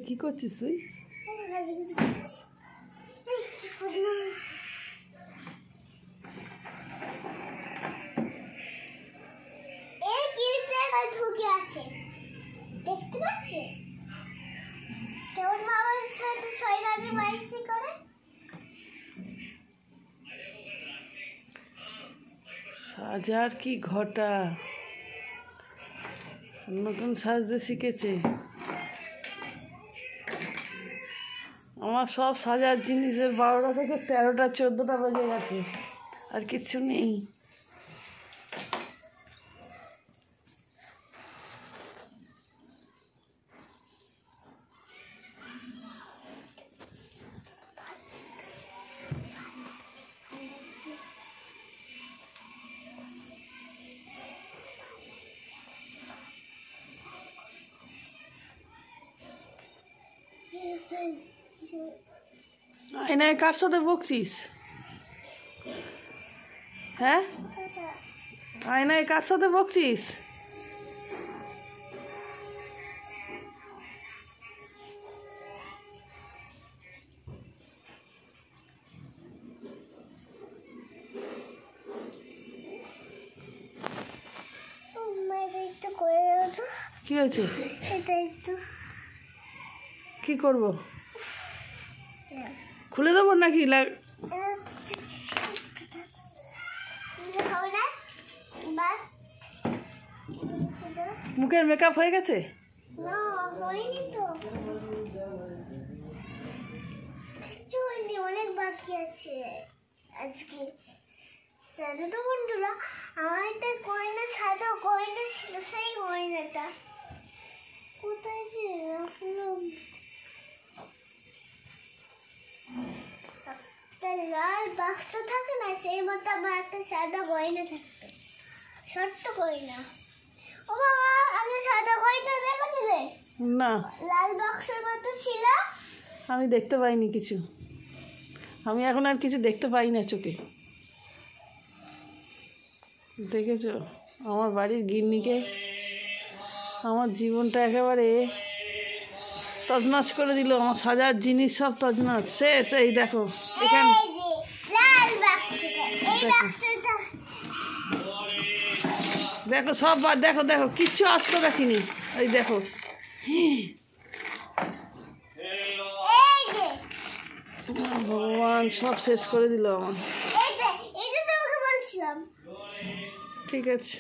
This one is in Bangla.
কি করছিস তুই? দেখতে পাচ্ছি কেমন বাবার সাথে শয়তানি মাইসি করে। সাজার কি ঘটা, নতুন সাজতে শিখেছে। আমার সব সাজার জিনিসের 12টা থেকে 13টা 14টা বেজে গেছে, আর কিচ্ছু নেই। আয়নায় কার সাথে বকছিস? হ্যাঁ, আয়নায় কার সাথে বকছিস? কি হয়েছে? কি করব? খুলে দেবো নাকি? মুখের মেকআপ হয়ে গেছে? অনেক বাকি আছে আজকে। জানো তো বন্ধুরা, আমার একটা গয়না, সাদা গয়না ছিল, সেই গয়নাটা কোথায় যে রাখলাম? একটা লাল বাক্স থাকে না, সেই মতো আমার একটা সাদা গয়না থাকতো, ছোট্ট গয়না। ও বাবা, আমি সাদা গয়না দেখেছিলে? না, লাল বাক্সের মতো ছিল। আমি দেখতে পাইনি কিছু, আমি এখন আর কিছু দেখতে পাই না চোখে। দেখেছো আমার বাড়ির গিন্নিকে? আমার জীবনটা একেবারে তছনছ করে দিল। আমার সাজার জিনিস সব তছনছ, শেষ। এই দেখো এখানে দেখো সব, দেখো দেখো কিচ্ছু আসতো রাখিনি। এই দেখো, ভগবান সব শেষ করে দিল আমার। এই যে তোমাকে বলছিলাম। ঠিক আছে।